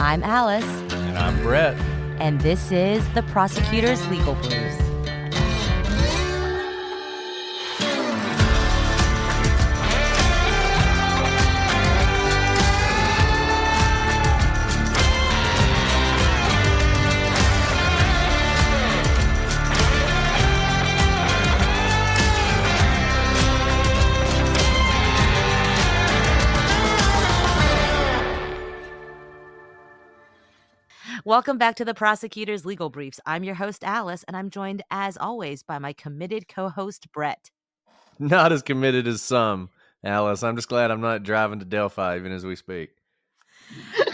I'm Alice. And I'm Brett. And this is the Prosecutor's Legal Briefs. Welcome back to the Prosecutor's Legal Briefs. I'm your host, Alice, and I'm joined, as always, by my committed co-host, Brett. Not as committed as some, Alice. I'm just glad I'm not driving to Delphi even as we speak.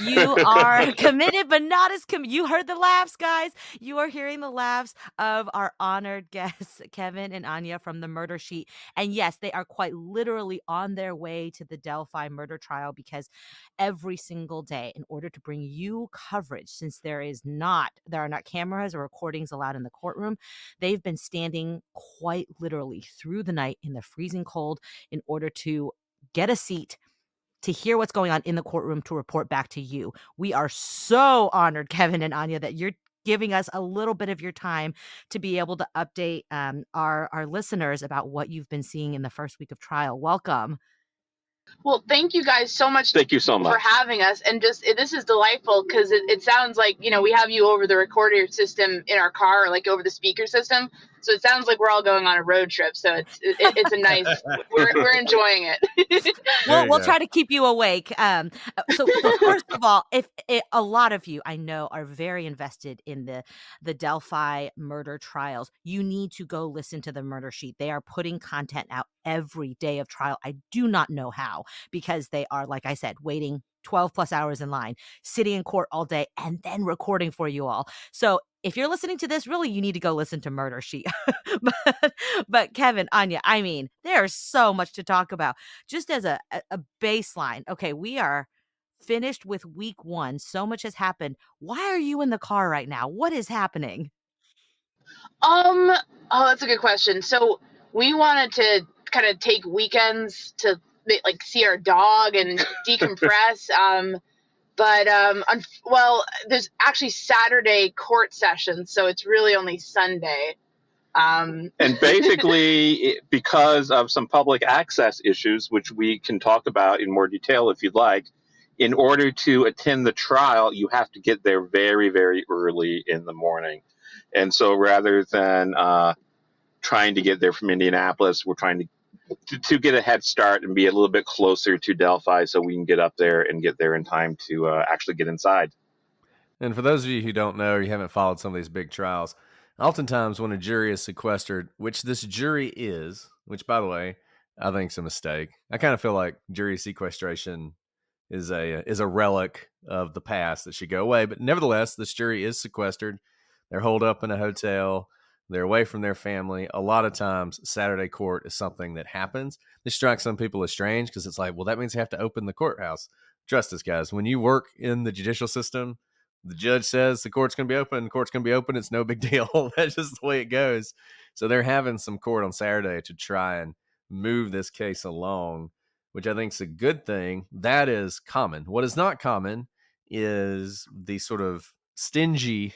You are committed, but not as committed. You heard the laughs, guys. You are hearing the laughs of our honored guests, Kevin and Aine from the Murder Sheet. And yes, they are quite literally on their way to the Delphi murder trial because every single day, in order to bring you coverage, since there are not cameras or recordings allowed in the courtroom, they've been standing quite literally through the night in the freezing cold in order to get a seat to hear what's going on in the courtroom to report back to you. We are so honored, Kevin and Aine, that you're giving us a little bit of your time to be able to update our listeners about what you've been seeing in the first week of trial. Welcome. Well, thank you guys so much. Thank you so much for having us. And this is delightful because it sounds like, we have you over the recorder system in our car, or like over the speaker system. So it sounds like we're all going on a road trip. So it's a nice, we're enjoying it. We'll try to keep you awake. So first of all, if a lot of you I know are very invested in the Delphi murder trials, you need to go listen to the Murder Sheet. They are putting content out every day of trial. I do not know how, because they are, like I said, waiting 12 plus hours in line, sitting in court all day, and then recording for you all. So if you're listening to this, really, you need to go listen to Murder Sheet. but Kevin, Aine, I mean, there's so much to talk about. Just as a baseline, okay, we are finished with week one. So much has happened. Why are you in the car right now? What is happening? Oh, that's a good question. So we wanted to kind of take weekends to like see our dog and decompress. Well, there's actually Saturday court sessions, so it's really only Sunday. And basically, because of some public access issues, which we can talk about in more detail if you'd like, in order to attend the trial, you have to get there very, very early in the morning. And so rather than trying to get there from Indianapolis, we're trying to get a head start and be a little bit closer to Delphi so we can get up there and get there in time to actually get inside. And for those of you who don't know or you haven't followed some of these big trials, oftentimes when a jury is sequestered, which this jury is, which, by the way, I think is a mistake. I kind of feel like jury sequestration is a relic of the past that should go away. But nevertheless, this jury is sequestered. They're holed up in a hotel. They're away from their family. A lot of times, Saturday court is something that happens. This strikes some people as strange because it's like, well, that means you have to open the courthouse. Trust us, guys. When you work in the judicial system, the judge says the court's going to be open. The court's going to be open. It's no big deal. That's just the way it goes. So they're having some court on Saturday to try and move this case along, which I think is a good thing. That is common. What is not common is the sort of stingy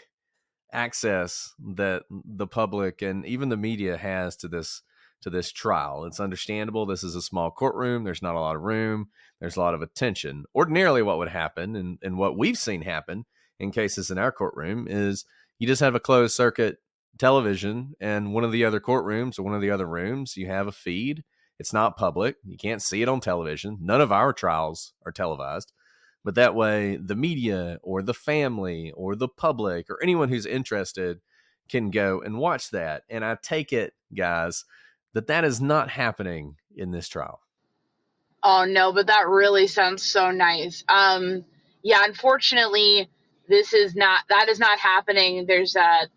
access that the public and even the media has to this trial. It's understandable. This is a small courtroom. There's not a lot of room. There's a lot of attention. Ordinarily, what would happen, and what we've seen happen in cases in our courtroom, is you just have a closed circuit television, and one of the other courtrooms or one of the other rooms, you have a feed. It's not public. You can't see it on television. None of our trials are televised. But that way, the media or the family or the public or anyone who's interested can go and watch that. And I take it, guys, that is not happening in this trial. Oh, no, but that really sounds so nice. Yeah, unfortunately, that is not happening. There's a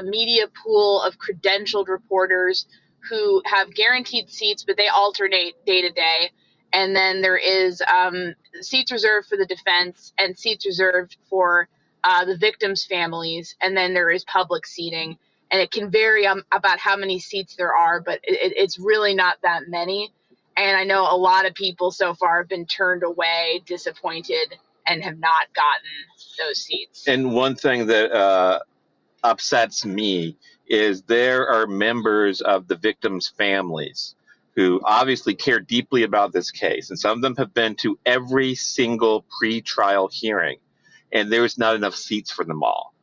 media pool of credentialed reporters who have guaranteed seats, but they alternate day to day. And then there is seats reserved for the defense and seats reserved for the victims' families. And then there is public seating. And it can vary about how many seats there are, but it's really not that many. And I know a lot of people so far have been turned away, disappointed, and have not gotten those seats. And one thing that upsets me is there are members of the victims' families who obviously care deeply about this case, and some of them have been to every single pre-trial hearing, and there's not enough seats for them all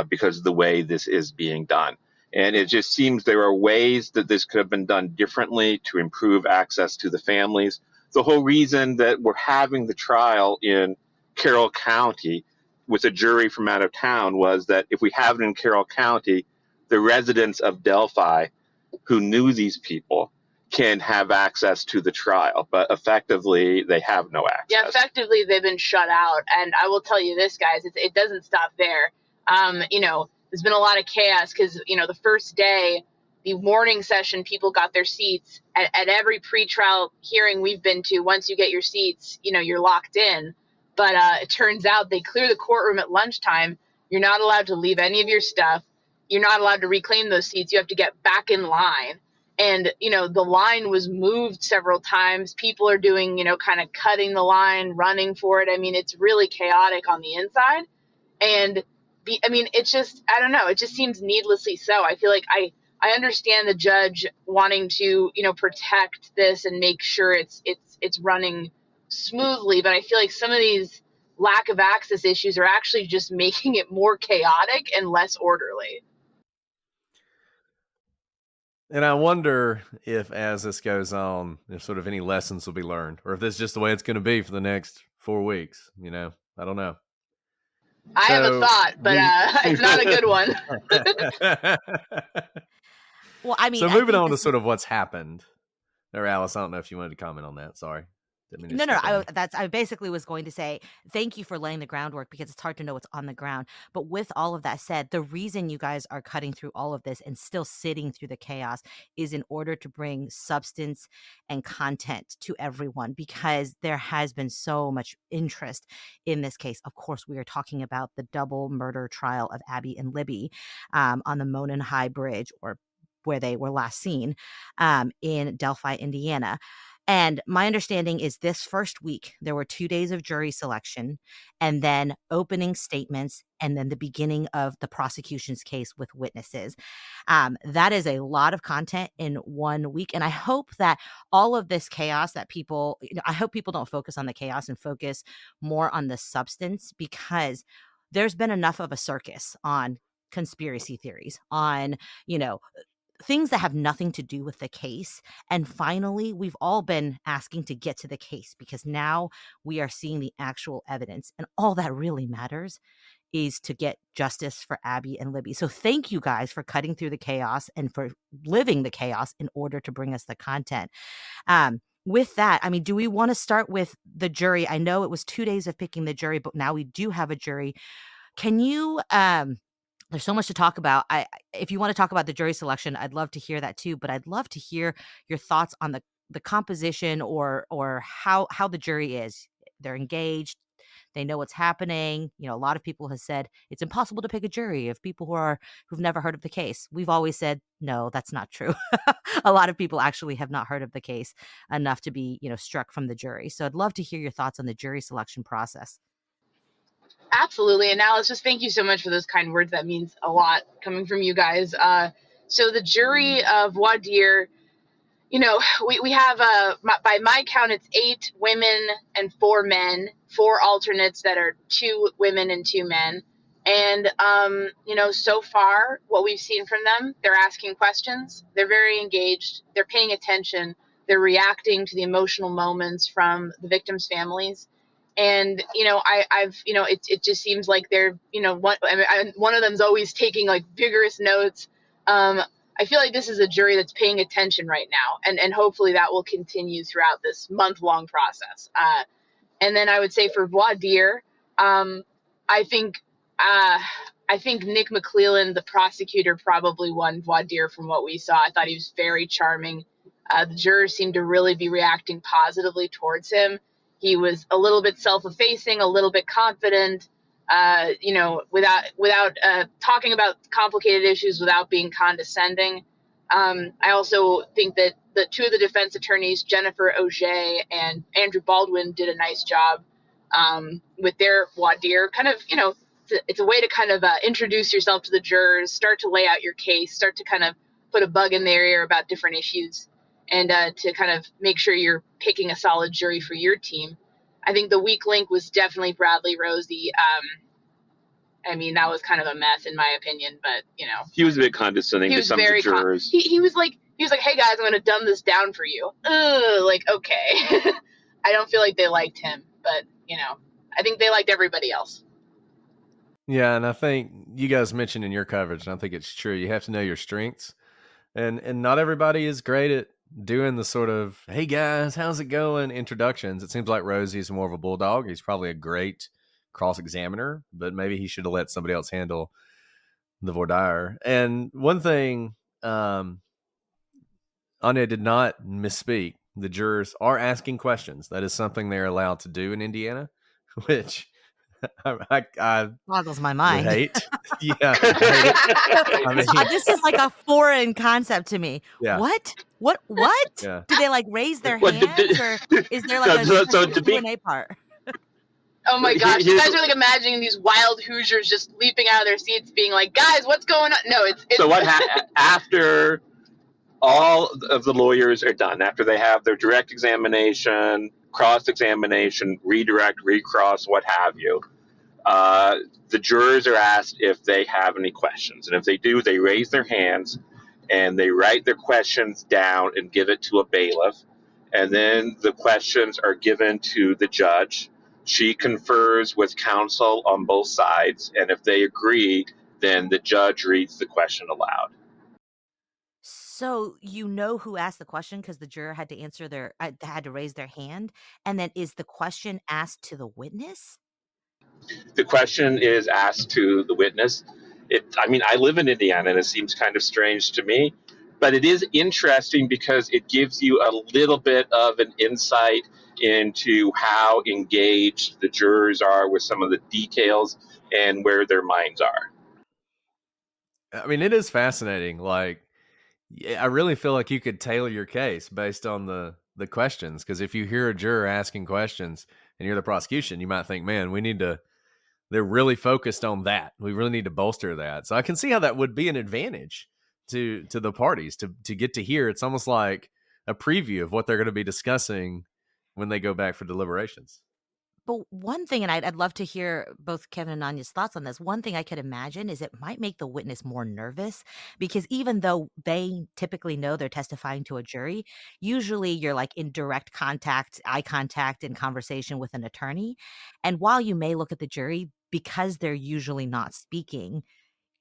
because of the way this is being done. And it just seems there are ways that this could have been done differently to improve access to the families. The whole reason that we're having the trial in Carroll County with a jury from out of town was that if we have it in Carroll County, the residents of Delphi who knew these people can have access to the trial, but effectively they have no access. Yeah, effectively they've been shut out. And I will tell you this, guys, it doesn't stop there. There's been a lot of chaos because, the first day, the morning session, people got their seats. At every pretrial hearing we've been to, once you get your seats, you're locked in. But it turns out they clear the courtroom at lunchtime. You're not allowed to leave any of your stuff. You're not allowed to reclaim those seats. You have to get back in line. And, the line was moved several times. People are doing, kind of cutting the line, running for it. I mean, it's really chaotic on the inside. And it's just, I don't know. It just seems needlessly so. I feel like I understand the judge wanting to, protect this and make sure it's running smoothly. But I feel like some of these lack of access issues are actually just making it more chaotic and less orderly. And I wonder if, as this goes on, if sort of any lessons will be learned, or if this is just the way it's going to be for the next 4 weeks. I don't know. I have a thought, but it's not a good one. Well, I mean, so moving on to sort of what's happened. Or Alice, I don't know if you wanted to comment on that. Sorry. No. I basically was going to say thank you for laying the groundwork because it's hard to know what's on the ground. But with all of that said, the reason you guys are cutting through all of this and still sitting through the chaos is in order to bring substance and content to everyone, because there has been so much interest in this case. Of course, we are talking about the double murder trial of Abby and Libby on the Monon High Bridge, or where they were last seen in Delphi, Indiana. And my understanding is this first week, there were 2 days of jury selection and then opening statements and then the beginning of the prosecution's case with witnesses. That is a lot of content in 1 week. And I hope that all of this chaos that people, I hope people don't focus on the chaos and focus more on the substance, because there's been enough of a circus on conspiracy theories, on, things that have nothing to do with the case. And finally, we've all been asking to get to the case because now we are seeing the actual evidence. And all that really matters is to get justice for Abby and Libby. So thank you guys for cutting through the chaos and for living the chaos in order to bring us the content. With that, I mean, do we want to start with the jury? I know it was 2 days of picking the jury, but now we do have a jury. Can you there's so much to talk about. If you want to talk about the jury selection, I'd love to hear that too. But I'd love to hear your thoughts on the composition or how the jury is. They're engaged. They know what's happening. A lot of people have said it's impossible to pick a jury of people who've never heard of the case. We've always said no, that's not true. A lot of people actually have not heard of the case enough to be struck from the jury. So I'd love to hear your thoughts on the jury selection process. Absolutely. And Alice, just thank you so much for those kind words. That means a lot coming from you guys. So the jury of voir dire, we have, by my count, it's 8 women and 4 men, 4 alternates that are 2 women and 2 men. And, so far, what we've seen from them, they're asking questions. They're very engaged. They're paying attention. They're reacting to the emotional moments from the victims' families. And, it just seems like they're, one of them's always taking like vigorous notes. I feel like this is a jury that's paying attention right now, and hopefully that will continue throughout this month-long process. And then I would say for voir dire, I think Nick McClellan, the prosecutor, probably won voir dire from what we saw. I thought he was very charming. The jurors seemed to really be reacting positively towards him. He was a little bit self-effacing, a little bit confident, without talking about complicated issues, without being condescending. I also think that the 2 of the defense attorneys, Jennifer Auger and Andrew Baldwin, did a nice job. with their voir dire. Kind of, it's a way to kind of introduce yourself to the jurors, start to lay out your case, start to kind of put a bug in their ear about different issues, and to kind of make sure you're picking a solid jury for your team. I think the weak link was definitely Bradley Rosie. I mean, that was kind of a mess in my opinion, but he was a bit condescending to some of the jurors. He was like, hey guys, I'm going to dumb this down for you. Like, okay. I don't feel like they liked him, but I think they liked everybody else. Yeah, and I think you guys mentioned in your coverage, and I think it's true. You have to know your strengths, and not everybody is great at doing the sort of "Hey guys, how's it going?" introductions. It seems like Rosie's more of a bulldog. He's probably a great cross examiner, but maybe he should have let somebody else handle the voir dire. And one thing, Anya did not misspeak. The jurors are asking questions. That is something they're allowed to do in Indiana, which I boggles my would mind. hate. Yeah, I hate it. I mean, This is like a foreign concept to me. Yeah. What? Yeah. Do they like raise their Well, hands, or is there like so a special to be- Q&A part? Oh my gosh, you guys are like imagining these wild Hoosiers just leaping out of their seats being like, guys, what's going on? No, it's So what after all of the lawyers are done, after they have their direct examination, cross-examination, redirect, recross, what have you, the jurors are asked if they have any questions. And if they do, they raise their hands and they write their questions down and give it to a bailiff. And then the questions are given to the judge. She confers with counsel on both sides. And if they agree, then the judge reads the question aloud. So who asked the question because the juror had to answer had to raise their hand, and then is the question asked to the witness? The question is asked to the witness. I live in Indiana, and it seems kind of strange to me, but it is interesting because it gives you a little bit of an insight into how engaged the jurors are with some of the details and where their minds are. I mean, it is fascinating. Like, I really feel like you could tailor your case based on the questions. Because if you hear a juror asking questions and you're the prosecution, you might think, man, they're really focused on that. We really need to bolster that. So I can see how that would be an advantage to the parties to get to hear. It's almost like a preview of what they're going to be discussing when they go back for deliberations. But one thing, and I'd love to hear both Kevin and Anya's thoughts on this. One thing I could imagine is it might make the witness more nervous because even though they typically know they're testifying to a jury, usually you're like in direct contact, eye contact, and conversation with an attorney. And while you may look at the jury, because they're usually not speaking,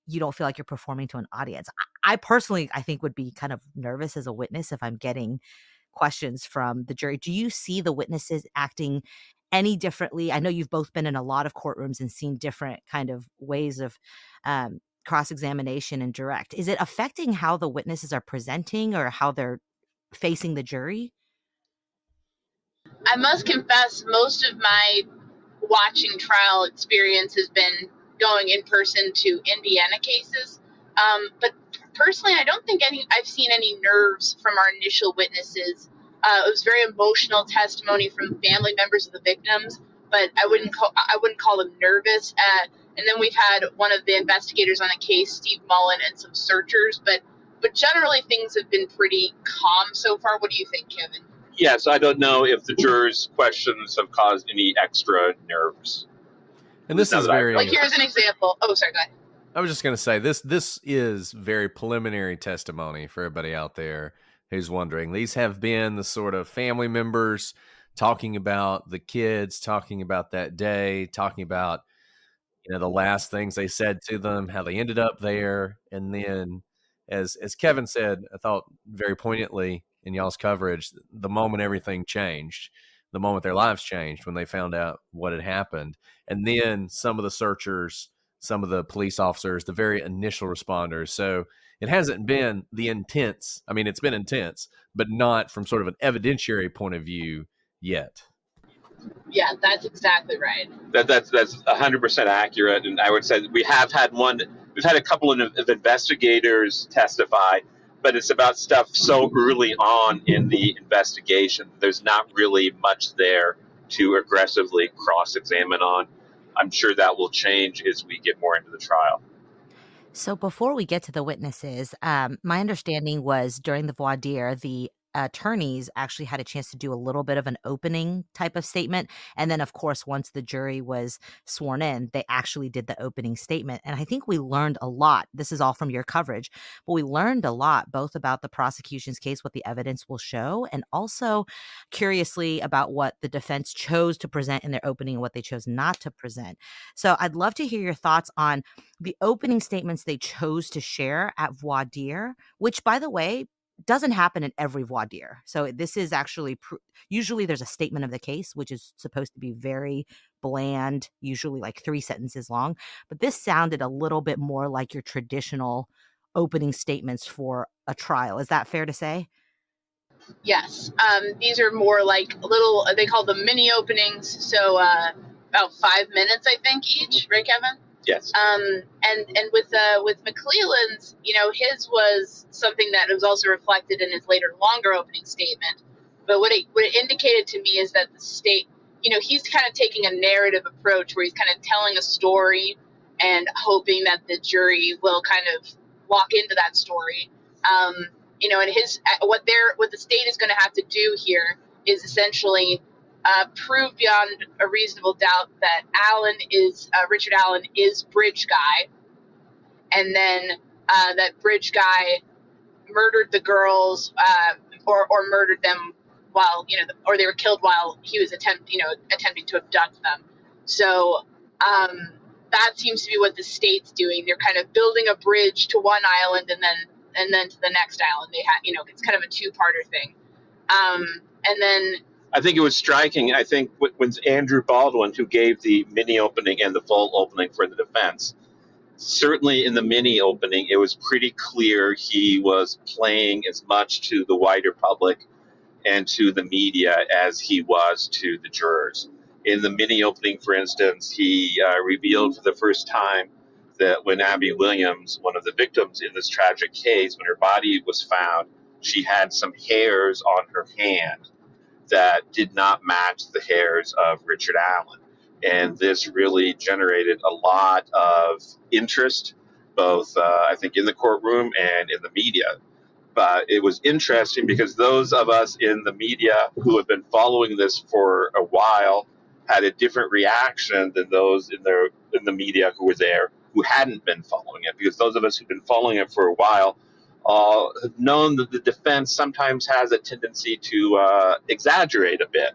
you don't feel like you're performing to an audience. I personally, I think, would be kind of nervous as a witness if I'm getting questions from the jury. Do you see the witnesses acting any differently? I know you've both been in a lot of courtrooms and seen different kind of ways of cross-examination and direct. Is it affecting how the witnesses are presenting or how they're facing the jury? I must confess, most of my watching trial experience has been going in person to Indiana cases. But personally, I don't think I've seen any nerves from our initial witnesses. It was very emotional testimony from family members of the victims, but I wouldn't call them nervous. And then we've had one of the investigators on the case, Steve Mullen, and some searchers, but generally things have been pretty calm so far. What do you think, Kevin? Yes, I don't know if the jurors' questions have caused any extra nerves. And this is very like, here's an example. Oh, sorry, go ahead. I was just going to say this is very preliminary testimony for everybody out there who's wondering. These have been the sort of family members talking about the kids, talking about that day, talking about the last things they said to them, how they ended up there, and then as Kevin said, I thought very poignantly in y'all's coverage, the moment everything changed, the moment their lives changed when they found out what had happened, and then some of the searchers, some of the police officers, the very initial responders. So it hasn't been the intense. I mean, it's been intense, but not from sort of an evidentiary point of view yet. Yeah, that's exactly right. That's 100% accurate, and I would say we've had a couple of investigators testify, but it's about stuff so early on in the investigation. There's not really much there to aggressively cross-examine on. I'm sure that will change as we get more into the trial. So before we get to the witnesses, my understanding was during the voir dire, the attorneys actually had a chance to do a little bit of an opening type of statement. And then, of course, once the jury was sworn in, they actually did the opening statement. And I think we learned a lot. This is all from your coverage, but we learned a lot both about the prosecution's case, what the evidence will show, and also curiously about what the defense chose to present in their opening and what they chose not to present. So I'd love to hear your thoughts on the opening statements they chose to share at voir dire, which, by the way, doesn't happen in every voir dire. So this is actually usually there's a statement of the case, which is supposed to be very bland, usually like 3 sentences long. But this sounded a little bit more like your traditional opening statements for a trial. Is that fair to say? Yes. These are more like little, they call them mini openings. So about 5 minutes, I think, each, right, Kevin? Yes. And with McClelland's, his was something that was also reflected in his later longer opening statement. But what it indicated to me is that the state, he's kind of taking a narrative approach where he's kind of telling a story and hoping that the jury will kind of walk into that story. Um, and what the state is going to have to do here is essentially prove beyond a reasonable doubt that Richard Allen is Bridge Guy, and then that Bridge Guy murdered the girls, or murdered them while or they were killed while he was attempting to abduct them. So that seems to be what the state's doing. They're kind of building a bridge to one island and then to the next island. They have it's kind of a two-parter thing. And then I think it was striking. I think when Andrew Baldwin, who gave the mini opening and the full opening for the defense, certainly in the mini opening, it was pretty clear he was playing as much to the wider public and to the media as he was to the jurors. In the mini opening, for instance, he revealed for the first time that when Abby Williams, one of the victims in this tragic case, when her body was found, she had some hairs on her hand that did not match the hairs of Richard Allen. And this really generated a lot of interest, both, I think, in the courtroom and in the media. But it was interesting because those of us in the media who have been following this for a while had a different reaction than those in the media who were there who hadn't been following it. Because those of us who've been following it for a while have known that the defense sometimes has a tendency to exaggerate a bit.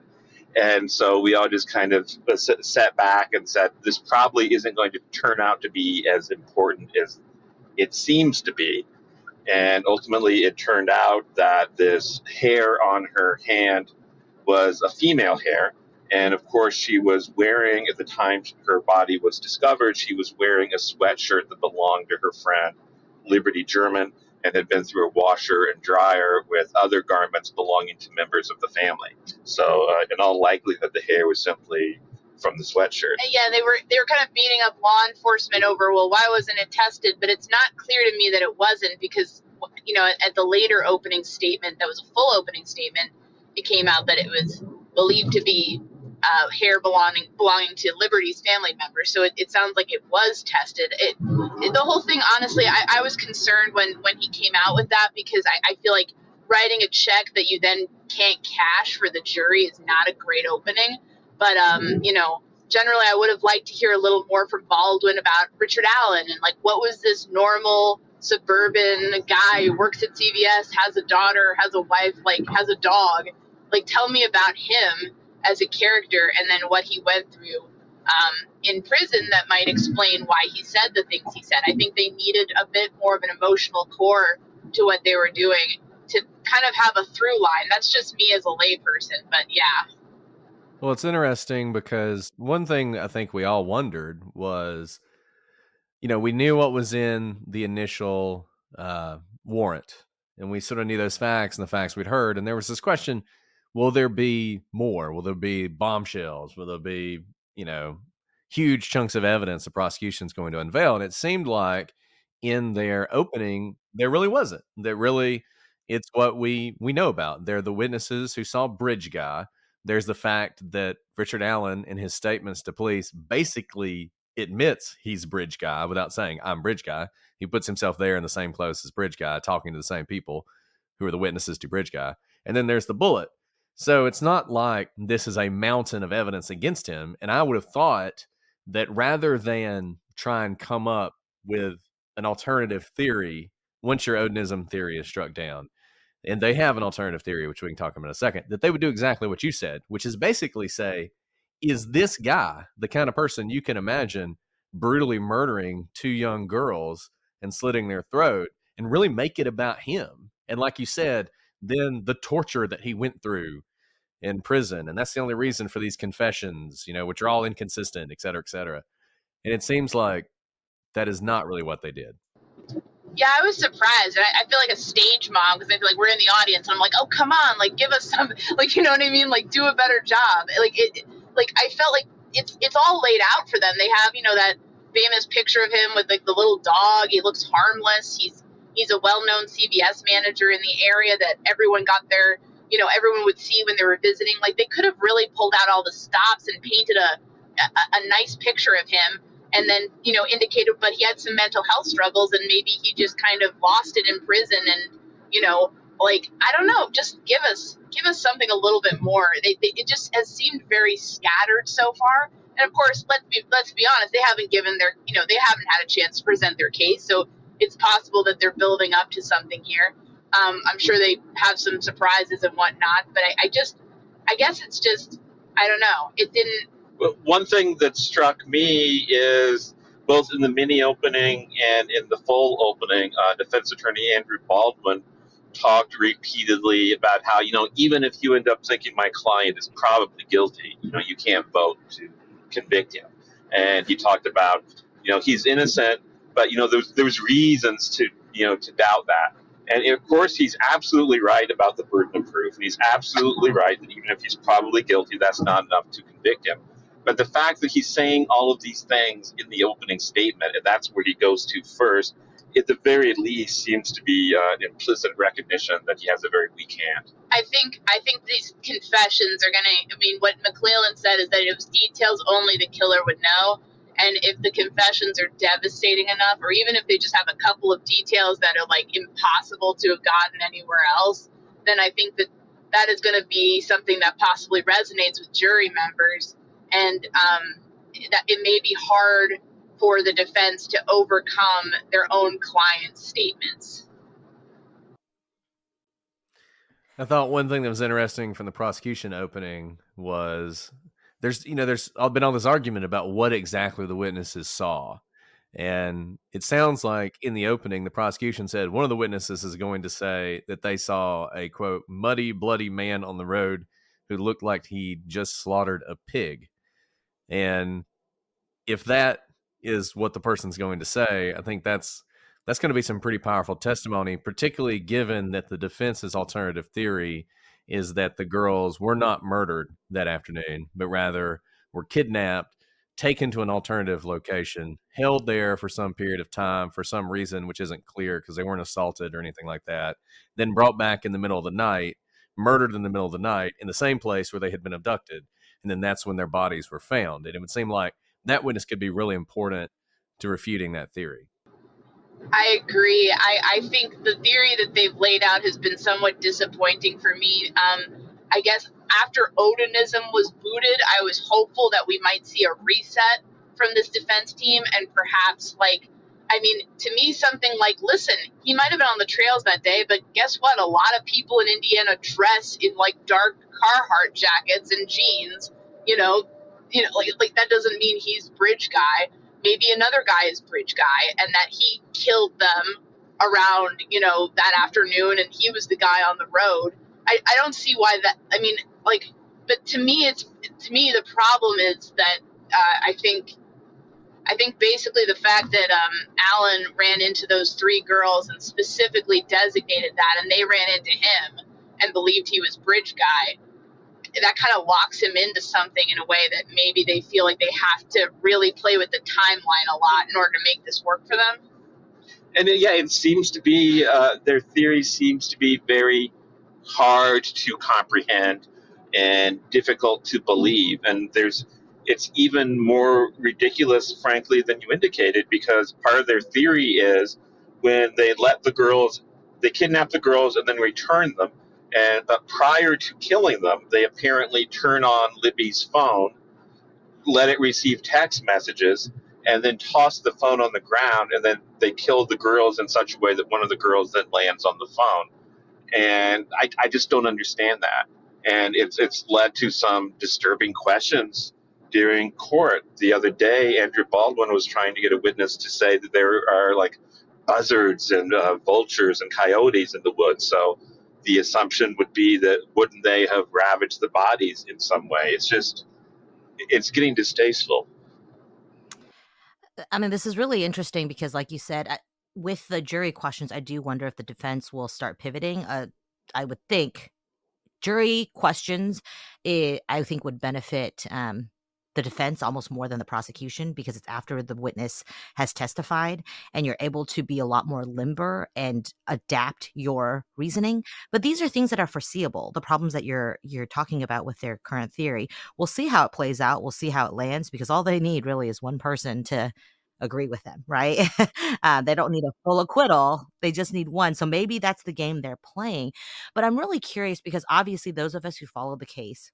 And so we all just kind of sat back and said, this probably isn't going to turn out to be as important as it seems to be. And ultimately, it turned out that this hair on her hand was a female hair. And of course, she was wearing, at the time her body was discovered, she was wearing a sweatshirt that belonged to her friend, Liberty German, and had been through a washer and dryer with other garments belonging to members of the family. So, in all likelihood, the hair was simply from the sweatshirt. Yeah, they were kind of beating up law enforcement over, well, why wasn't it tested? But it's not clear to me that it wasn't, because at the later opening statement, that was a full opening statement, it came out that it was believed to be hair belonging to Liberty's family members. So it sounds like it was tested. The whole thing, honestly, I was concerned when he came out with that, because I feel like writing a check that you then can't cash for the jury is not a great opening. But generally, I would have liked to hear a little more from Baldwin about Richard Allen and like, what was this normal suburban guy who works at CVS, has a daughter, has a wife, like has a dog. Like, tell me about him as a character, and then what he went through in prison that might explain why he said the things he said. I think they needed a bit more of an emotional core to what they were doing to kind of have a through line. That's just me as a layperson, but yeah. Well, it's interesting because one thing I think we all wondered was, we knew what was in the initial warrant, and we sort of knew those facts and the facts we'd heard. And there was this question: will there be more? Will there be bombshells? Will there be, huge chunks of evidence the prosecution's going to unveil? And it seemed like in their opening, there really wasn't. It's what we know about. They're the witnesses who saw Bridge Guy, There's the fact that Richard Allen, in his statements to police, basically admits he's Bridge Guy without saying, I'm Bridge Guy. He puts himself there in the same clothes as Bridge Guy, talking to the same people who are the witnesses to Bridge Guy. And then there's the bullet. So it's not like this is a mountain of evidence against him. And I would have thought that rather than try and come up with an alternative theory, once your Odinism theory is struck down, and they have an alternative theory, which we can talk about in a second, that they would do exactly what you said, which is basically say, is this guy the kind of person you can imagine brutally murdering two young girls and slitting their throat and really make it about him? And like you said, then the torture that he went through in prison, and that's the only reason for these confessions, which are all inconsistent, et cetera, et cetera. And it seems like that is not really what they did. Yeah, I was surprised. I feel like a stage mom because I feel like we're in the audience and I'm like, oh, come on, like give us some, like, you know what I mean? Like do a better job. Like I felt like it's all laid out for them. They have, that famous picture of him with like the little dog. He looks harmless. He's a well-known CVS manager in the area that everyone got their, everyone would see when they were visiting. Like they could have really pulled out all the stops and painted a nice picture of him and then, indicated, but he had some mental health struggles and maybe he just kind of lost it in prison and, like, I don't know, just give us something a little bit more. It just has seemed very scattered so far. And of course, let's be honest, they haven't given their, they haven't had a chance to present their case. So it's possible that they're building up to something here. I'm sure they have some surprises and whatnot, but I guess it's just, I don't know. It didn't. Well, one thing that struck me is both in the mini opening and in the full opening, defense attorney Andrew Baldwin talked repeatedly about how, even if you end up thinking my client is probably guilty, you can't vote to convict him. And he talked about, he's innocent, but, there's reasons to, to doubt that. And of course, he's absolutely right about the burden of proof. And he's absolutely right that even if he's probably guilty, that's not enough to convict him. But the fact that he's saying all of these things in the opening statement, and that's where he goes to first, at the very least seems to be an implicit recognition that he has a very weak hand. I think these confessions are gonna. I mean, what McClellan said is that it was details only the killer would know, and if the confessions are devastating enough, or even if they just have a couple of details that are like impossible to have gotten anywhere else, then I think that is going to be something that possibly resonates with jury members, and that it may be hard for the defense to overcome their own client's statements. I thought one thing that was interesting from the prosecution opening was there's been all this argument about what exactly the witnesses saw. And it sounds like in the opening, the prosecution said one of the witnesses is going to say that they saw a, quote, muddy, bloody man on the road who looked like he just slaughtered a pig. And if that is what the person's going to say, I think that's going to be some pretty powerful testimony, particularly given that the defense's alternative theory is that the girls were not murdered that afternoon, but rather were kidnapped, taken to an alternative location, held there for some period of time for some reason, which isn't clear because they weren't assaulted or anything like that, then brought back in the middle of the night, murdered in the middle of the night in the same place where they had been abducted. And then that's when their bodies were found. And it would seem like that witness could be really important to refuting that theory. I agree. I think the theory that they've laid out has been somewhat disappointing for me. I guess after Odinism was booted, I was hopeful that we might see a reset from this defense team and perhaps to me, something like, listen, he might have been on the trails that day, but guess what? A lot of people in Indiana dress in like dark Carhartt jackets and jeans, like that doesn't mean he's Bridge Guy. Maybe another guy is Bridge Guy and that he killed them around, that afternoon and he was the guy on the road. I don't see why that, but to me, the problem is that I think basically the fact that Alan ran into those three girls and specifically designated that and they ran into him and believed he was Bridge Guy, that kind of locks him into something in a way that maybe they feel like they have to really play with the timeline a lot in order to make this work for them. And it seems to be, their theory seems to be very hard to comprehend. and difficult to believe. And it's even more ridiculous, frankly, than you indicated, because part of their theory is when they kidnap the girls and then return them. And but prior to killing them, they apparently turn on Libby's phone, let it receive text messages, and then toss the phone on the ground. And then they kill the girls in such a way that one of the girls then lands on the phone. And I just don't understand that. And it's led to some disturbing questions during court. The other day, Andrew Baldwin was trying to get a witness to say that there are like buzzards and vultures and coyotes in the woods. So the assumption would be that wouldn't they have ravaged the bodies in some way? It's getting distasteful. I mean, this is really interesting because, like you said, with the jury questions, I do wonder if the defense will start pivoting. I would think jury questions, I think, would benefit the defense almost more than the prosecution, because it's after the witness has testified and you're able to be a lot more limber and adapt your reasoning. But these are things that are foreseeable. The problems that you're talking about with their current theory, we'll see how it plays out. We'll see how it lands, because all they need really is one person to agree with them, right? They don't need a full acquittal. They just need one. So maybe that's the game they're playing. But I'm really curious because obviously those of us who follow the case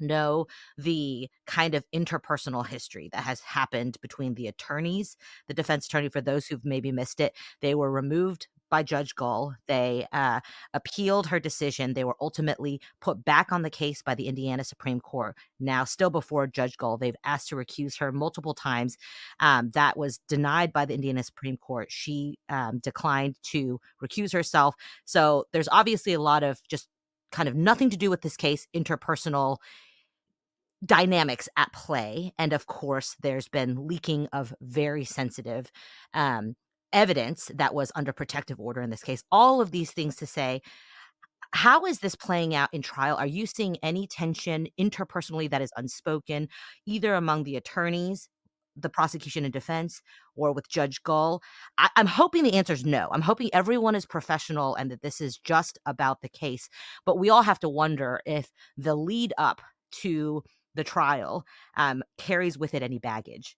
know the kind of interpersonal history that has happened between the attorneys. The defense attorney, for those who've maybe missed it, they were removed by Judge Gull. They appealed her decision. They were ultimately put back on the case by the Indiana Supreme Court. Now, still before Judge Gull, they've asked to recuse her multiple times. That was denied by the Indiana Supreme Court. She declined to recuse herself. So there's obviously a lot of just kind of nothing to do with this case, interpersonal dynamics at play. And of course, there's been leaking of very sensitive evidence that was under protective order in this case. All of these things to say, how is this playing out in trial? Are you seeing any tension interpersonally that is unspoken, either among the attorneys, the prosecution and defense, or with Judge Gull? I'm hoping the answer is no. I'm hoping everyone is professional and that this is just about the case. But we all have to wonder if the lead up to the trial carries with it any baggage.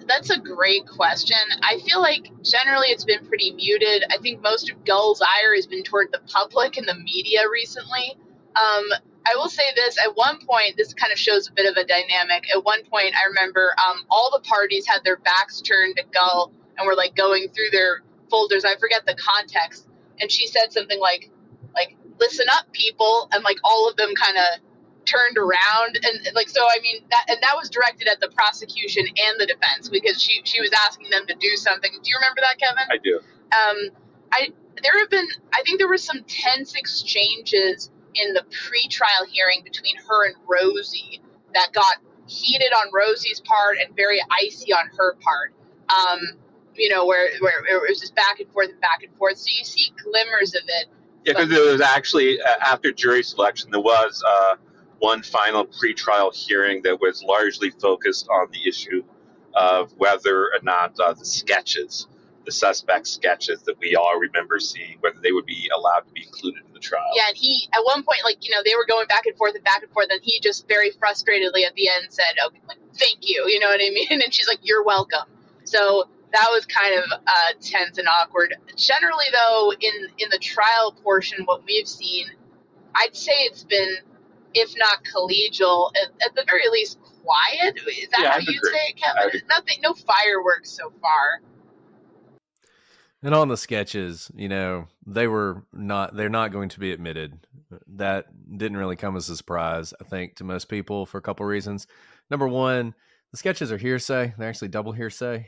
That's a great question. I feel like generally it's been pretty muted. I think most of Gull's ire has been toward the public and the media recently. I will say this, at one point, this kind of shows a bit of a dynamic. At one point, I remember all the parties had their backs turned to Gull and were like going through their folders. I forget the context. And she said something like, listen up, people. And like all of them kind of turned around, and like, so I mean that was directed at the prosecution and the defense, because she was asking them to do something. Do you remember that, Kevin? I do. I think there were some tense exchanges in the pre-trial hearing between her and Rosie that got heated on Rosie's part and very icy on her part. Where it was just back and forth and back and forth. So you see glimmers of it. Yeah, because there was actually, after jury selection, there was one final pretrial hearing that was largely focused on the issue of whether or not the suspect sketches that we all remember seeing, whether they would be allowed to be included in the trial. Yeah, and he, at one point, they were going back and forth, and he just very frustratedly at the end said, "Okay, thank you," you know what I mean? And she's like, "You're welcome." So that was kind of tense and awkward. Generally, though, in the trial portion, what we've seen, I'd say it's been, if not collegial, at the very least quiet. Is that how you'd say it, Kevin? Nothing, no fireworks so far. And on the sketches, they're not going to be admitted. That didn't really come as a surprise, I think, to most people for a couple of reasons. Number one, the sketches are hearsay. They're actually double hearsay,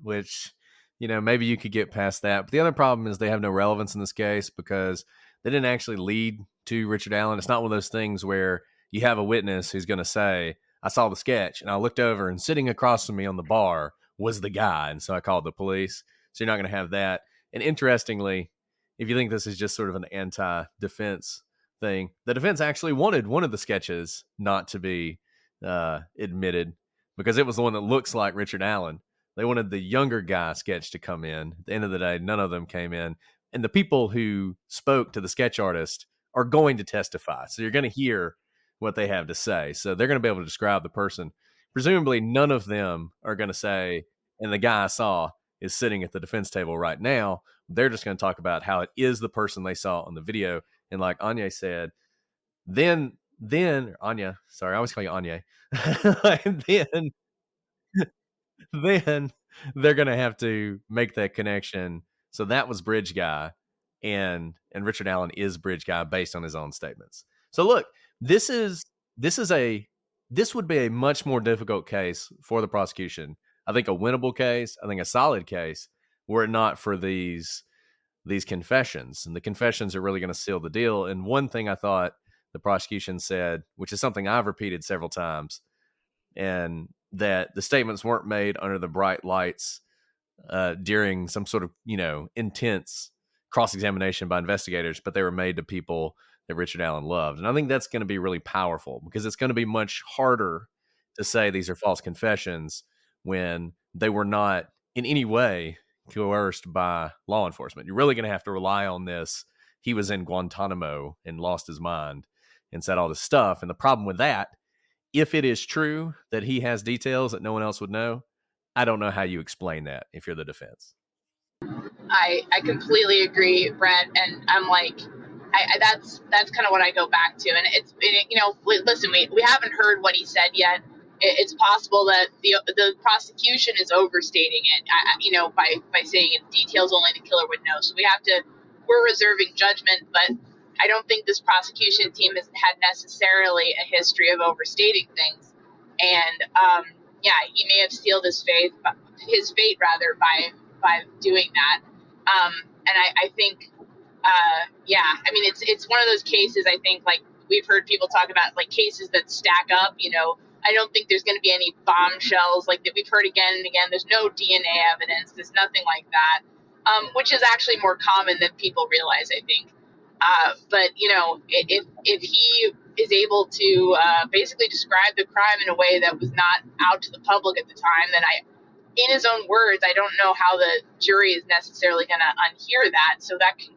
which, maybe you could get past that. But the other problem is they have no relevance in this case because they didn't actually lead to Richard Allen. It's not one of those things where you have a witness who's going to say, I saw the sketch and I looked over and sitting across from me on the bar was the guy. And so I called the police. So you're not going to have that. And interestingly, if you think this is just sort of an anti-defense thing, the defense actually wanted one of the sketches not to be admitted because it was the one that looks like Richard Allen. They wanted the younger guy sketch to come in. At the end of the day, none of them came in. And the people who spoke to the sketch artist are going to testify. So you're going to hear what they have to say. So they're going to be able to describe the person. Presumably, none of them are going to say, and the guy I saw is sitting at the defense table right now. They're just going to talk about how it is the person they saw on the video. And like Anya said, then Anya, sorry, I always call you Anya. And then they're gonna have to make that connection. So that was Bridge Guy, and Richard Allen is Bridge Guy based on his own statements. So look, this is this would be a much more difficult case for the prosecution. I think a winnable case, I think a solid case, were it not for these confessions. And the confessions are really going to seal the deal. And one thing I thought the prosecution said, which is something I've repeated several times, and that the statements weren't made under the bright lights during some sort of, intense cross-examination by investigators, but they were made to people that Richard Allen loved. And I think that's going to be really powerful, because it's going to be much harder to say these are false confessions when they were not in any way coerced by law enforcement. You're really going to have to rely on this. He was in Guantanamo and lost his mind and said all this stuff. And the problem with that, if it is true that he has details that no one else would know, I don't know how you explain that if you're the defense. I completely agree, Brett, and I'm like, that's kind of what I go back to, and listen, we haven't heard what he said yet. It's possible that the prosecution is overstating it, by saying it details only the killer would know. So we're reserving judgment, but I don't think this prosecution team has had necessarily a history of overstating things, and he may have sealed his fate rather by doing that. And I think, it's one of those cases. I think, like, we've heard people talk about, like, cases that stack up. I don't think there's going to be any bombshells like that we've heard again and again. There's no DNA evidence. There's nothing like that, which is actually more common than people realize, I think. But if he is able to basically describe the crime in a way that was not out to the public at the time, then in his own words, I don't know how the jury is necessarily going to unhear that. So that can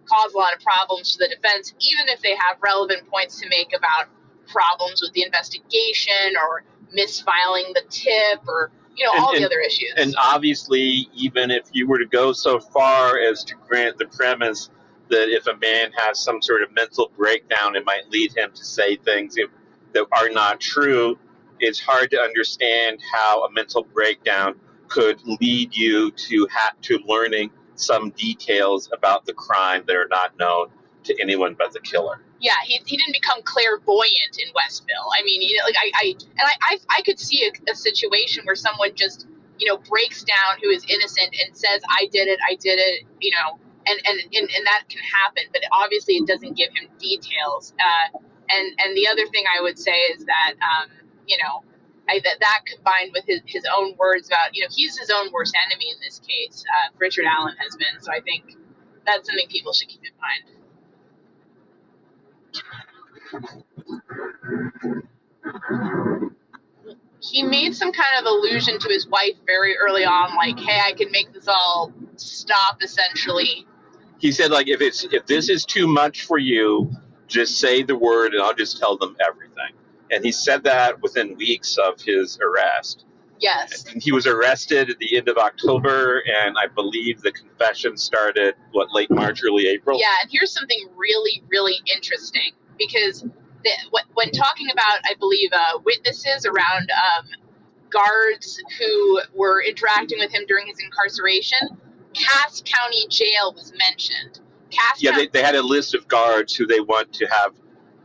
cause a lot of problems for the defense, even if they have relevant points to make about problems with the investigation or misfiling the tip or, all the other issues. And obviously, even if you were to go so far as to grant the premise that if a man has some sort of mental breakdown, it might lead him to say things that are not true, it's hard to understand how a mental breakdown could lead you to learning some details about the crime that are not known to anyone but the killer. Yeah, he didn't become clairvoyant in Westville. I mean, I could see a situation where someone just, breaks down who is innocent and says, I did it, and that can happen, but obviously it doesn't give him details. And the other thing I would say is that, that combined with his own words about, he's his own worst enemy in this case. Richard Allen has been. So I think that's something people should keep in mind. He made some kind of allusion to his wife very early on, like, hey, I can make this all stop, essentially. He said, like, if this is too much for you, just say the word and I'll just tell them everything. And he said that within weeks of his arrest. Yes. And he was arrested at the end of October, and I believe the confession started, late March, early April? Yeah, and here's something really, really interesting, because when talking about, I believe, witnesses around guards who were interacting with him during his incarceration, Cass County Jail was mentioned. They had a list of guards who they want to have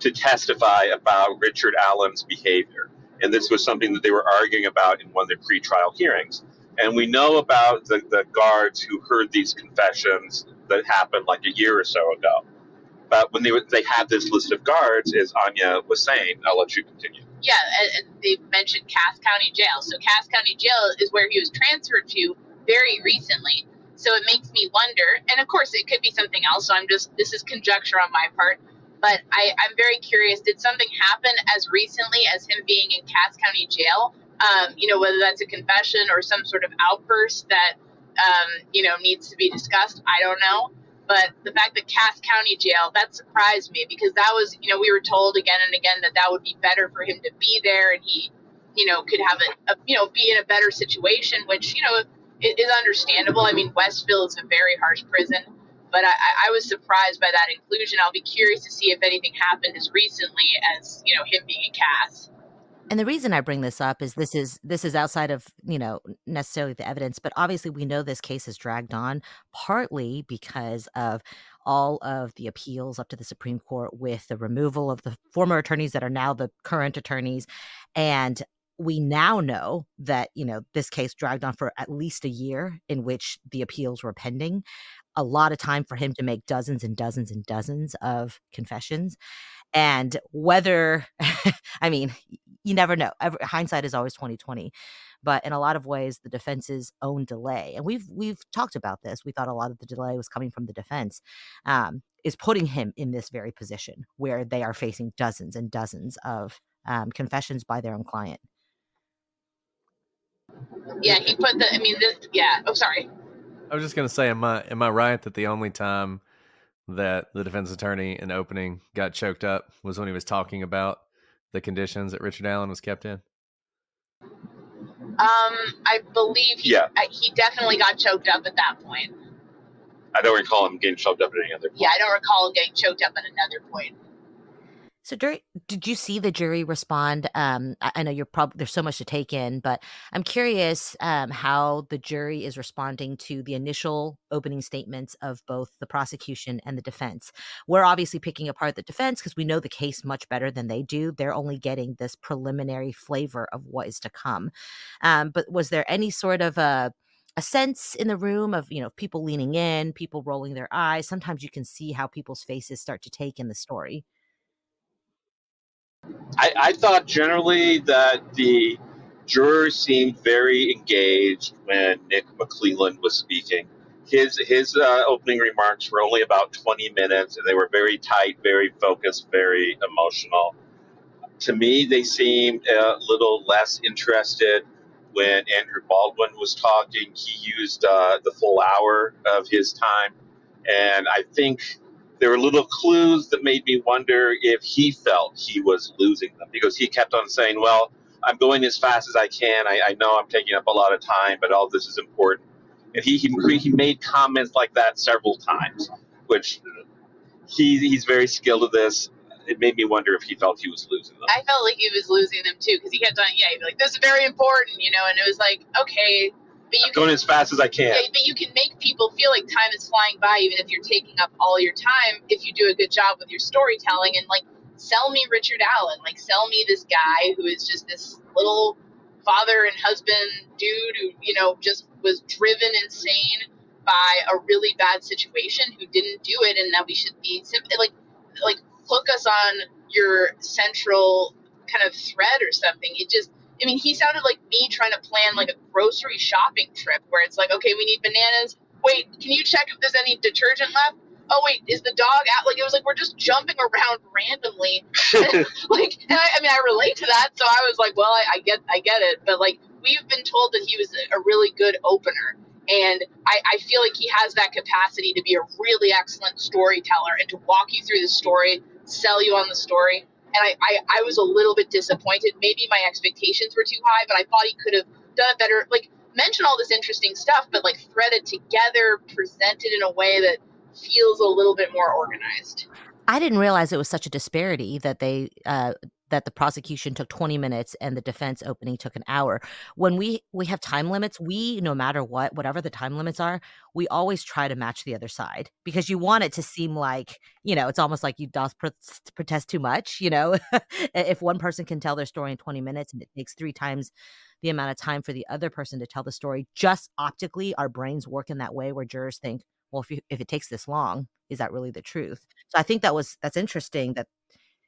to testify about Richard Allen's behavior. And this was something that they were arguing about in one of their pretrial hearings. And we know about the guards who heard these confessions that happened like a year or so ago. But when they had this list of guards, as Anya was saying, I'll let you continue. Yeah, and they mentioned Cass County Jail. So Cass County Jail is where he was transferred to very recently. So it makes me wonder, and of course it could be something else, so this is conjecture on my part, but I'm very curious, did something happen as recently as him being in Cass County Jail? Whether that's a confession or some sort of outburst that, needs to be discussed, I don't know. But the fact that Cass County Jail, that surprised me, because that was, we were told again and again that would be better for him to be there, and he, could have be in a better situation, which, is understandable. I mean, Westville is a very harsh prison, but I was surprised by that inclusion. I'll be curious to see if anything happened as recently as, him being a Cass. And the reason I bring this up is this is outside of, necessarily the evidence, but obviously we know this case has dragged on partly because of all of the appeals up to the Supreme Court with the removal of the former attorneys that are now the current attorneys. And we now know that, this case dragged on for at least a year in which the appeals were pending. A lot of time for him to make dozens and dozens and dozens of confessions. And whether I mean, you never know. Hindsight is always 2020. But in a lot of ways, the defense's own delay, and we've talked about this. We thought a lot of the delay was coming from the defense, is putting him in this very position where they are facing dozens and dozens of confessions by their own client. Yeah, he put the. I mean, this. Yeah. Oh, sorry. I was just gonna say, am I right that the only time that the defense attorney in opening got choked up was when he was talking about the conditions that Richard Allen was kept in? I believe he definitely got choked up at that point. I don't recall him getting choked up at any other point. Yeah, I don't recall him getting choked up at another point. So, did you see the jury respond? I know there's so much to take in, but I'm curious how the jury is responding to the initial opening statements of both the prosecution and the defense. We're obviously picking apart the defense because we know the case much better than they do. They're only getting this preliminary flavor of what is to come. But was there any sort of a sense in the room of, people leaning in, people rolling their eyes? Sometimes you can see how people's faces start to take in the story. I thought generally that the jurors seemed very engaged when Nick McClelland was speaking. His opening remarks were only about 20 minutes, and they were very tight, very focused, very emotional. To me, they seemed a little less interested when Andrew Baldwin was talking. He used the full hour of his time, and I think there were little clues that made me wonder if he felt he was losing them, because he kept on saying, well, I'm going as fast as I can. I know I'm taking up a lot of time, but all this is important. And he made comments like that several times, which he's very skilled at this. It made me wonder if he felt he was losing them. I felt like he was losing them too, because he kept on, he'd be like, this is very important, and it was like, okay, but I'm going as fast as I can. Yeah, but you can make people feel like time is flying by, even if you're taking up all your time, if you do a good job with your storytelling, and sell me Richard Allen, sell me this guy who is just this little father and husband dude who, just was driven insane by a really bad situation, who didn't do it, and that we should be simply hook us on your central kind of thread or something. He sounded like me trying to plan a grocery shopping trip where it's like, okay, we need bananas. Wait, can you check if there's any detergent left? Oh, wait, is the dog out? It was like we're just jumping around randomly. And I relate to that. So I was like, well, I get it. But we've been told that he was a really good opener. And I feel like he has that capacity to be a really excellent storyteller and to walk you through the story, sell you on the story. And I was a little bit disappointed. Maybe my expectations were too high, but I thought he could have done it better. Mention all this interesting stuff, but thread it together, present it in a way that feels a little bit more organized. I didn't realize it was such a disparity that that the prosecution took 20 minutes and the defense opening took an hour. When we have time limits, no matter whatever the time limits are, we always try to match the other side, because you want it to seem like, it's almost like you doth protest too much. If one person can tell their story in 20 minutes and it takes 3 times the amount of time for the other person to tell the story, just optically, our brains work in that way where jurors think, well, if it takes this long, is that really the truth? So I think that's interesting that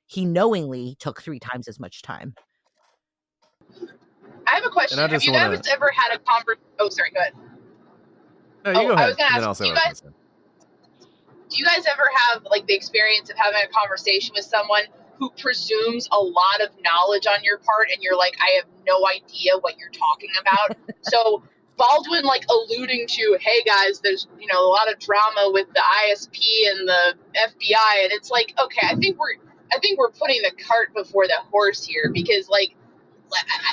he knowingly took 3 times as much time. I have a question. Have you guys ever had a conversation? Oh, sorry, go ahead. No, you go ahead. I was going to ask, do you guys ever have the experience of having a conversation with someone who presumes a lot of knowledge on your part, and you're like, I have no idea what you're talking about? So Baldwin like alluding to, hey guys, there's a lot of drama with the ISP and the FBI, and it's like, okay, I think we're putting the cart before the horse here, because like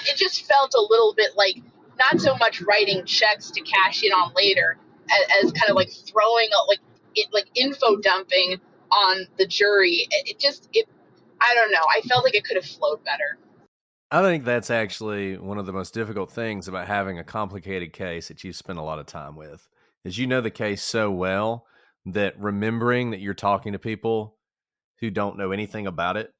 it just felt a little bit like not so much writing checks to cash in on later as kind of like throwing like info dumping on the jury. It I don't know. I felt like it could have flowed better. I think that's actually one of the most difficult things about having a complicated case that you spend a lot of time with, is you know the case so well that remembering that you're talking to people who don't know anything about it,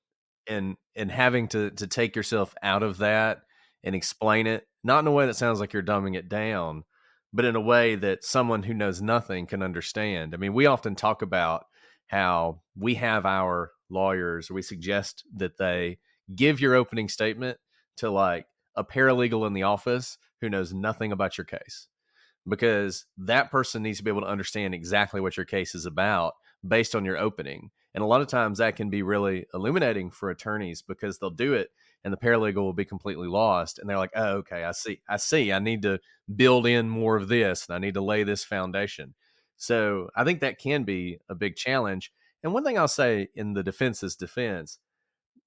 and having to take yourself out of that and explain it, not in a way that sounds like you're dumbing it down, but in a way that someone who knows nothing can understand. I mean, we often talk about how we have our lawyers, or we suggest that they give your opening statement to like a paralegal in the office who knows nothing about your case, because that person needs to be able to understand exactly what your case is about based on your opening. And a lot of times that can be really illuminating for attorneys, because they'll do it and the paralegal will be completely lost. And they're like, oh, okay, I need to build in more of this, and I need to lay this foundation. So I think that can be a big challenge. And one thing I'll say in the defense's defense,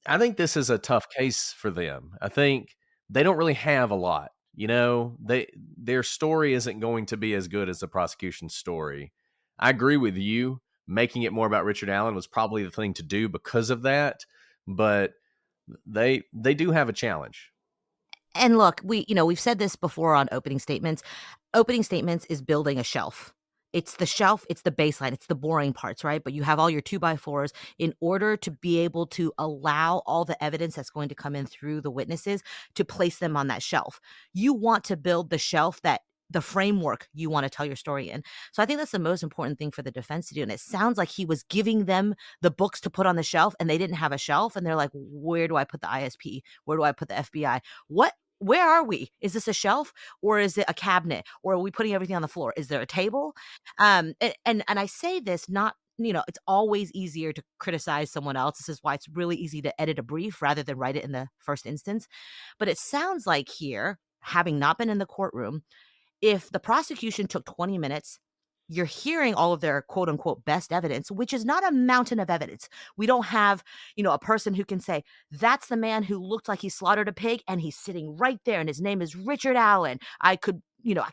I think this is a tough case for them. I think they don't really have a lot. Their story isn't going to be as good as the prosecution's story. I agree with you. Making it more about Richard Allen was probably the thing to do because of that, but they do have a challenge. And look, we've said this before on opening statements. Opening statements is building a shelf. It's the shelf, it's the baseline, it's the boring parts, right? But you have all your 2x4s in order to be able to allow all the evidence that's going to come in through the witnesses to place them on that shelf. You want to build the shelf, that the framework you want to tell your story in. So I think that's the most important thing for the defense to do. And it sounds like he was giving them the books to put on the shelf, and they didn't have a shelf. And they're like, where do I put the ISP? Where do I put the FBI? Where are we? Is this a shelf, or is it a cabinet, or are we putting everything on the floor? Is there a table? And I say this not, it's always easier to criticize someone else. This is why it's really easy to edit a brief rather than write it in the first instance. But it sounds like here, having not been in the courtroom, if the prosecution took 20 minutes, you're hearing all of their quote unquote best evidence, which is not a mountain of evidence. We don't have, a person who can say, that's the man who looked like he slaughtered a pig and he's sitting right there and his name is Richard Allen. I could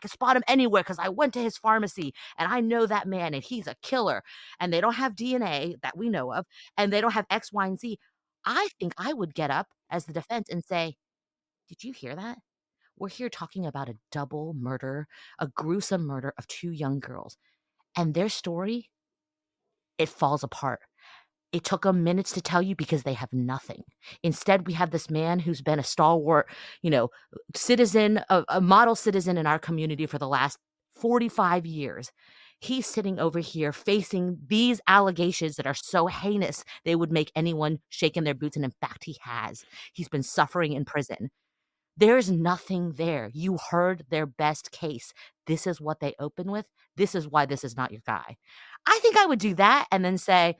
spot him anywhere because I went to his pharmacy and I know that man and he's a killer. And they don't have DNA that we know of, and they don't have X, Y, and Z. I think I would get up as the defense and say, did you hear that? We're here talking about a double murder, a gruesome murder of two young girls. And their story, it falls apart. It took them minutes to tell you because they have nothing. Instead, we have this man who's been a stalwart, citizen, a model citizen in our community for the last 45 years. He's sitting over here facing these allegations that are so heinous, they would make anyone shake in their boots. And in fact, he has. He's been suffering in prison. There's nothing there. You heard their best case. This is what they open with. This is why this is not your guy. I think I would do that and then say,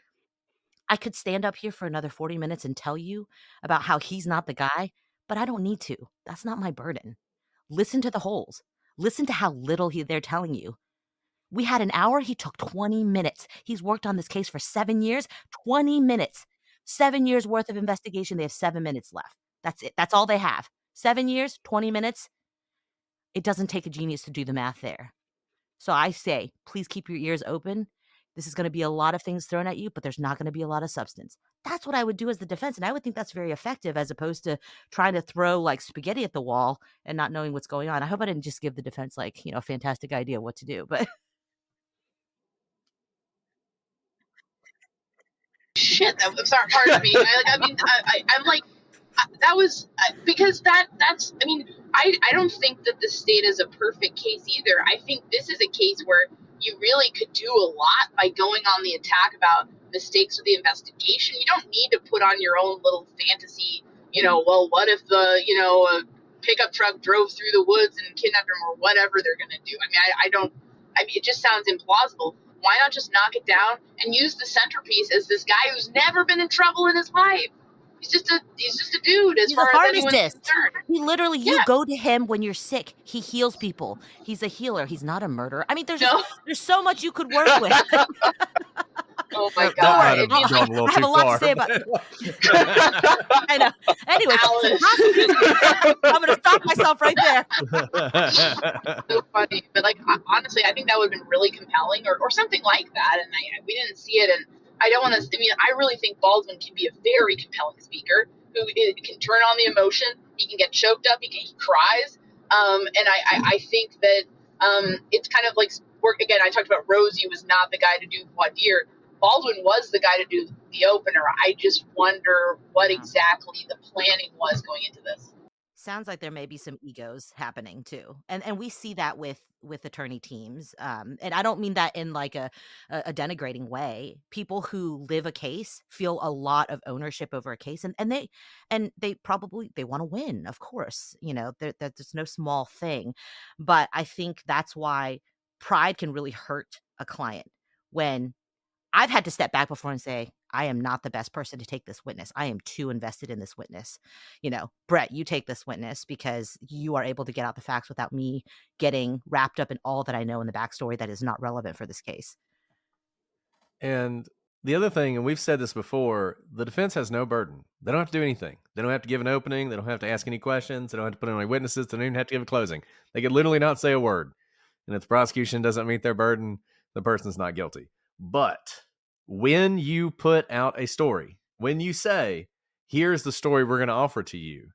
I could stand up here for another 40 minutes and tell you about how he's not the guy, but I don't need to. That's not my burden. Listen to the holes. Listen to how little they're telling you. We had an hour. He took 20 minutes. He's worked on this case for 7 years, 20 minutes. 7 years worth of investigation. They have 7 minutes left. That's it. That's all they have. 7 years, 20 minutes. It doesn't take a genius to do the math there. So I say, please keep your ears open. This is going to be a lot of things thrown at you, but there's not going to be a lot of substance. That's what I would do as the defense. And I would think that's very effective, as opposed to trying to throw like spaghetti at the wall and not knowing what's going on. I hope I didn't just give the defense like, a fantastic idea what to do, but Shit, that was hard to me. I'm like, that was because that's I mean, I don't think that the state is a perfect case either. I think this is a case where you really could do a lot by going on the attack about mistakes with the investigation. You don't need to put on your own little fantasy, well, what if the a pickup truck drove through the woods and kidnapped him, or whatever they're going to do. I mean, it just sounds implausible. Why not just knock it down and use the centerpiece as this guy who's never been in trouble in his life? He's just a dude as He's far a as anyone's pharmacist. concerned. He literally, you Yeah. go to him when you're sick. He heals people. He's a healer. He's not a murderer. I mean, No. there's so much you could work with. Oh my Don't That God. might worry. have gone a little I have too a lot to far. say about I know. Anyway, so the prosecution, I'm gonna stop myself right there. So funny, but like honestly, I think that would have been really compelling, or something like that. And we didn't see it, and I don't want to. I mean, I really think Baldwin can be a very compelling speaker who can turn on the emotion. He can get choked up. He cries, and I think that it's kind of like work again. I talked about Rosie was not the guy to do voir dire. Baldwin was the guy to do the opener. I just wonder what exactly the planning was going into this. Sounds like there may be some egos happening too, and we see that with attorney teams, and I don't mean that in like a denigrating way. People who live a case feel a lot of ownership over a case, and they probably they want to win, of course. You know, there's no small thing, but I think that's why pride can really hurt a client when I've had to step back before and say, I am not the best person to take this witness. I am too invested in this witness. You know, Brett, you take this witness because you are able to get out the facts without me getting wrapped up in all that I know in the backstory that is not relevant for this case. And the other thing, and we've said this before, the defense has no burden. They don't have to do anything. They don't have to give an opening. They don't have to ask any questions. They don't have to put in any witnesses. They don't even have to give a closing. They could literally not say a word. And if the prosecution doesn't meet their burden, the person's not guilty. But when you put out a story, when you say, here's the story we're going to offer to you,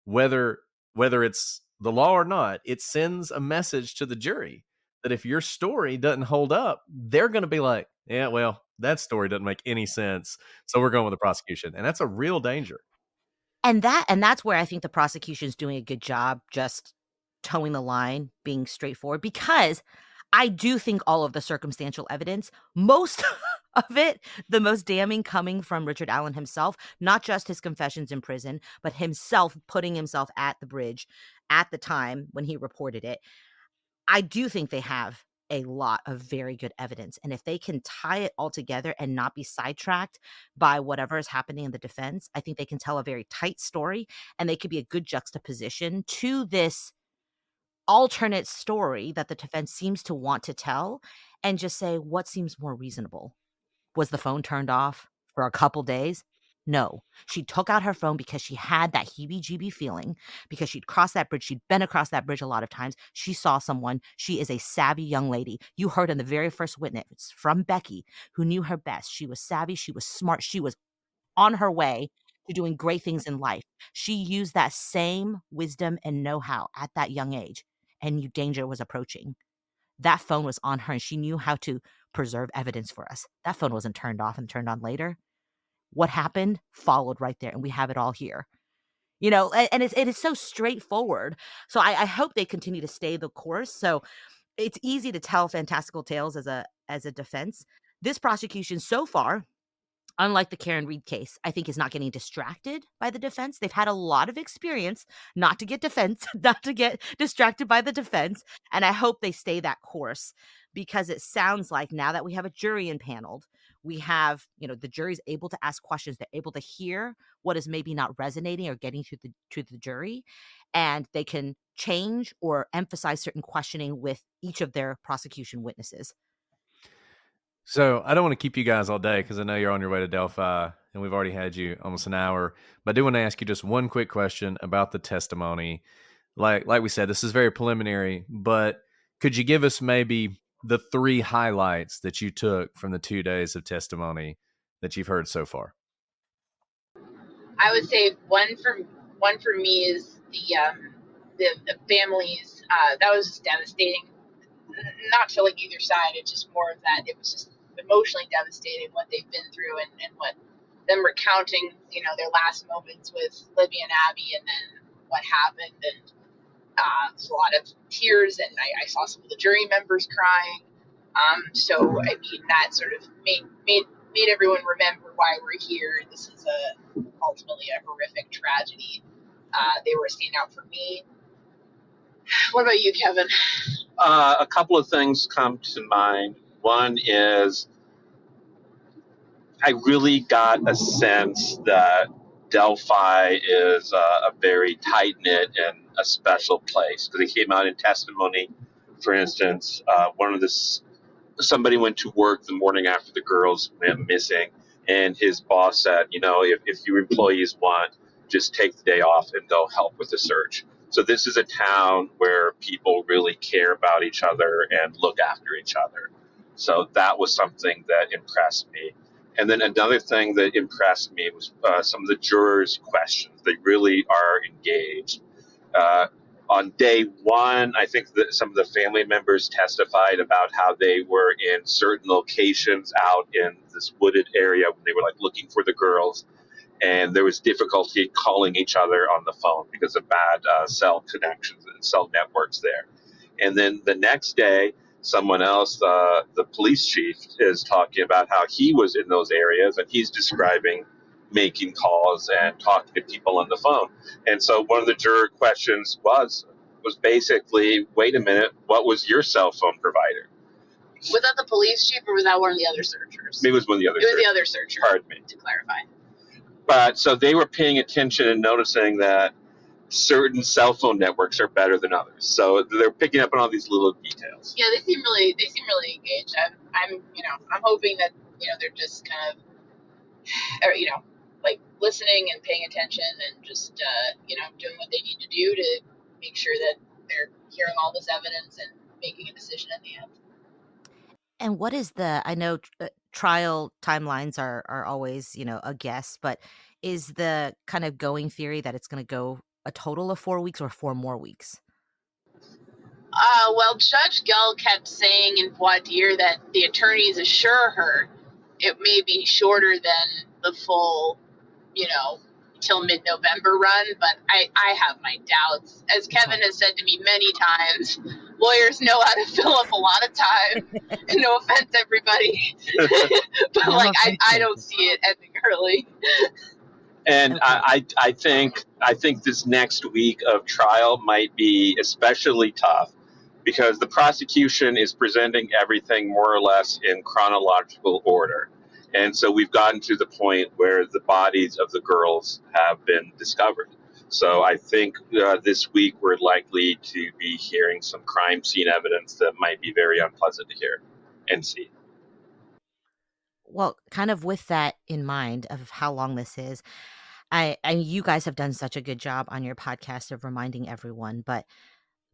whether it's the law or not, it sends a message to the jury that if your story doesn't hold up, they're going to be like, yeah, well, that story doesn't make any sense, so we're going with the prosecution. And that's a real danger. And that's where I think the prosecution's doing a good job just towing the line, being straightforward, because I do think all of the circumstantial evidence, most of it, the most damning coming from Richard Allen himself, not just his confessions in prison, but himself putting himself at the bridge at the time when he reported it. I do think they have a lot of very good evidence. And if they can tie it all together and not be sidetracked by whatever is happening in the defense, I think they can tell a very tight story, and they could be a good juxtaposition to this alternate story that the defense seems to want to tell, and just say, what seems more reasonable? Was the phone turned off for a couple days? No. She took out her phone because she had that heebie-jeebie feeling, because she'd crossed that bridge. She'd been across that bridge a lot of times. She saw someone. She is a savvy young lady. You heard in the very first witness from Becky, who knew her best. She was savvy. She was smart. She was on her way to doing great things in life. She used that same wisdom and know-how at that young age, and knew danger was approaching. That phone was on her, and she knew how to preserve evidence for us. That phone wasn't turned off and turned on later. What happened followed right there, and we have it all here. You know, and it is so straightforward. So I hope they continue to stay the course. So it's easy to tell fantastical tales as a defense. This prosecution so far, unlike the Karen Reed case, I think is not getting distracted by the defense. They've had a lot of experience not to get not to get distracted by the defense. And I hope they stay that course, because it sounds like now that we have a jury impaneled, we have, the jury's able to ask questions. They're able to hear what is maybe not resonating or getting to the jury, and they can change or emphasize certain questioning with each of their prosecution witnesses. So I don't want to keep you guys all day because I know you're on your way to Delphi and we've already had you almost an hour. But I do want to ask you just one quick question about the testimony. Like we said, this is very preliminary, but could you give us maybe the 3 highlights that you took from the 2 days of testimony that you've heard so far? I would say one for me is the families. That was just devastating. Not to like either side. It's just more of that. It was just emotionally devastating what they've been through, and what them recounting, their last moments with Libby and Abby, and then what happened. And there's a lot of tears, and I saw some of the jury members crying. So I mean, that sort of made everyone remember why we're here. This is ultimately a horrific tragedy. They were a standout for me. What about you, Kevin? A couple of things come to mind. One is I really got a sense that Delphi is a very tight knit and a special place because they came out in testimony. For instance, somebody went to work the morning after the girls went missing, and his boss said, if your employees want, just take the day off and go help with the search. So this is a town where people really care about each other and look after each other. So that was something that impressed me. And then another thing that impressed me was some of the jurors' questions. They really are engaged. Uh, on day one, I think that some of the family members testified about how they were in certain locations out in this wooded area when they were like looking for the girls, and there was difficulty calling each other on the phone because of bad cell connections and cell networks there. And then the next day, someone else, the police chief, is talking about how he was in those areas, and he's describing making calls and talking to people on the phone. And so one of the juror questions was basically, wait a minute, what was your cell phone provider? Was that the police chief or was that one of the other searchers? Maybe it was one of the other. It was the other searcher. Pardon me. To clarify. But so they were paying attention and noticing that certain cell phone networks are better than others. So they're picking up on all these little details. Yeah, they seem really engaged. I'm hoping that they're just kind of, or, like listening and paying attention and just doing what they need to do to make sure that they're hearing all this evidence and making a decision at the end. And what is I know trial timelines are always, a guess, but is the kind of going theory that it's going to go a total of 4 weeks or 4 more weeks? Well, Judge Gell kept saying in voir dire that the attorneys assure her it may be shorter than the full, till mid-November run, but I have my doubts. As Kevin has said to me many times, lawyers know how to fill up a lot of time. No offense, everybody. But No I don't see it ending early. And Okay. I think this next week of trial might be especially tough because the prosecution is presenting everything more or less in chronological order. And so we've gotten to the point where the bodies of the girls have been discovered. So I think this week we're likely to be hearing some crime scene evidence that might be very unpleasant to hear and see. Well, kind of with that in mind of how long this is, you guys have done such a good job on your podcast of reminding everyone, but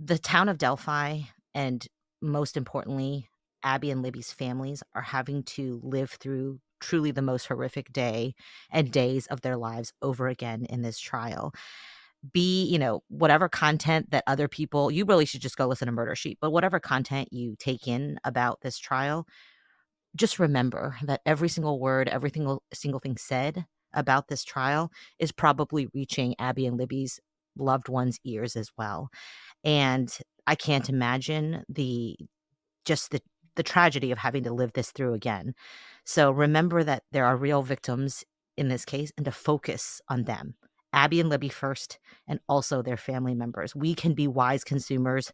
the town of Delphi and most importantly, Abby and Libby's families are having to live through truly the most horrific day and days of their lives over again in this trial. Whatever content that other people, you really should just go listen to Murder Sheet, but whatever content you take in about this trial, just remember that every single word, every single thing said about this trial is probably reaching Abby and Libby's loved ones' ears as well. And I can't imagine the tragedy of having to live this through again. So remember that there are real victims in this case and to focus on them. Abby and Libby first, and also their family members. We can be wise consumers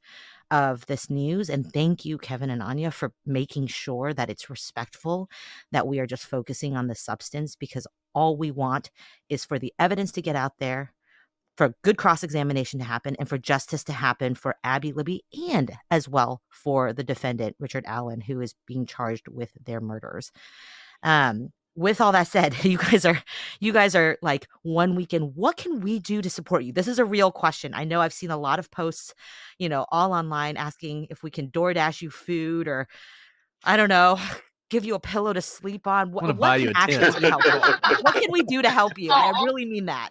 of this news. And thank you, Kevin and Anya, for making sure that it's respectful, that we are just focusing on the substance, because all we want is for the evidence to get out there, for good cross-examination to happen, and for justice to happen for Abby, Libby, and as well for the defendant, Richard Allen, who is being charged with their murders. With all that said, you guys are like 1 weekend. What can we do to support you? This is a real question. I know I've seen a lot of posts, all online asking if we can DoorDash you food or, I don't know, give you a pillow to sleep on. I'm gonna What buy can you a actually tent. be helpful? What can we do to help you? I really mean that.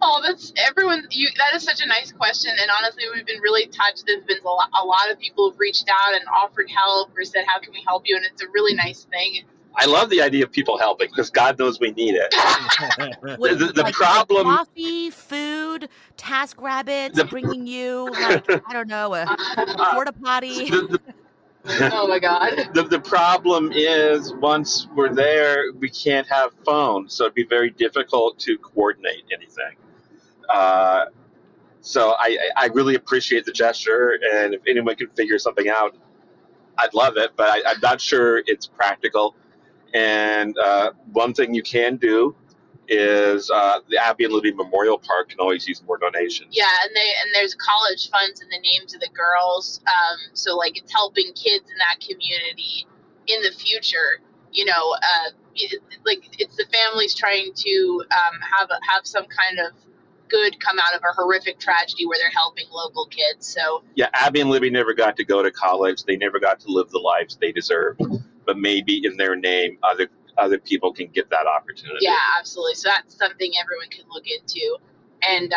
Oh, that's everyone. That is such a nice question, and honestly, we've been really touched. There's been a lot of people who've reached out and offered help or said, "How can we help you?" And it's a really nice thing. I love the idea of people helping because God knows we need it. The problem, coffee, food, task rabbits bringing you I don't know, a porta potty. Oh my God. The problem is once we're there, we can't have phones, so it'd be very difficult to coordinate anything. So I really appreciate the gesture, and if anyone can figure something out, I'd love it, but I'm not sure it's practical. And one thing you can do is the Abby and Libby Memorial Park can always use more donations. Yeah, and there's college funds in the names of the girls, so like it's helping kids in that community in the future. Like it's the families trying to have some kind of good come out of a horrific tragedy where they're helping local kids. So yeah, Abby and Libby never got to go to college. They never got to live the lives they deserved. But maybe in their name, other people can get that opportunity. Yeah, absolutely. So that's something everyone can look into. And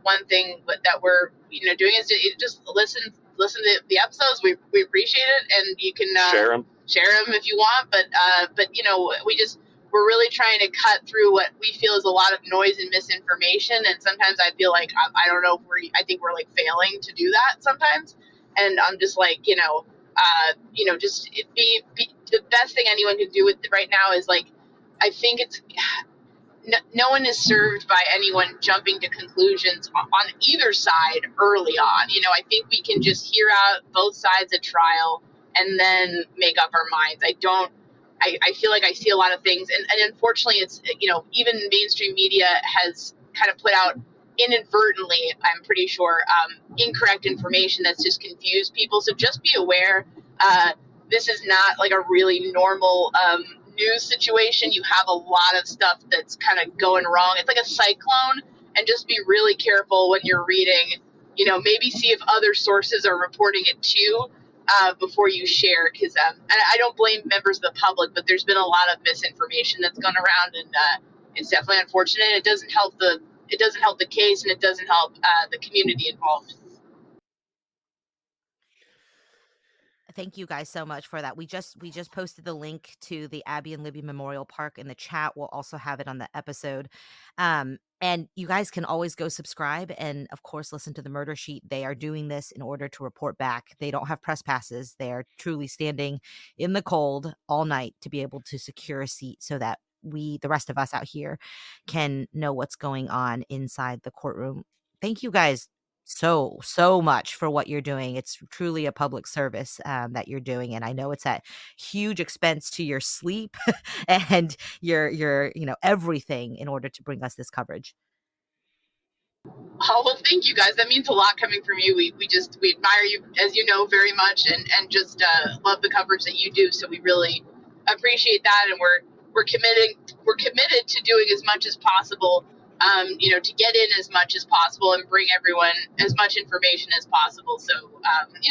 one thing that we're doing is to just listen to the episodes. We appreciate it, and you can share them if you want. But we're really trying to cut through what we feel is a lot of noise and misinformation. And sometimes I feel like I don't know if I think we're like failing to do that sometimes. And I'm just like just be the best thing anyone can do with it right now is like I think it's no one is served by anyone jumping to conclusions on either side early on. I think we can just hear out both sides of trial and then make up our minds. I feel like I see a lot of things, and unfortunately, it's even mainstream media has kind of put out inadvertently, I'm pretty sure, incorrect information that's just confused people. So just be aware. This is not like a really normal news situation. You have a lot of stuff that's kind of going wrong. It's like a cyclone, and just be really careful when you're reading. Maybe see if other sources are reporting it too before you share, because I don't blame members of the public, but there's been a lot of misinformation that's gone around, and it's definitely unfortunate. It doesn't help the case, and it doesn't help the community involved. Thank you guys so much for that. We just posted the link to the Abby and Libby Memorial Park in the chat. We'll also have it on the episode. And you guys can always go subscribe and, of course, listen to the Murder Sheet. They are doing this in order to report back. They don't have press passes. They are truly standing in the cold all night to be able to secure a seat so that the rest of us out here, can know what's going on inside the courtroom. Thank you guys so much for what you're doing. It's truly a public service that you're doing, and I know it's at huge expense to your sleep and your everything in order to bring us this coverage. Oh, well, thank you guys. That means a lot coming from you. We admire you, as you know, very much, and just love the coverage that you do. So we really appreciate that, and we're committed to doing as much as possible. To get in as much as possible and bring everyone as much information as possible. So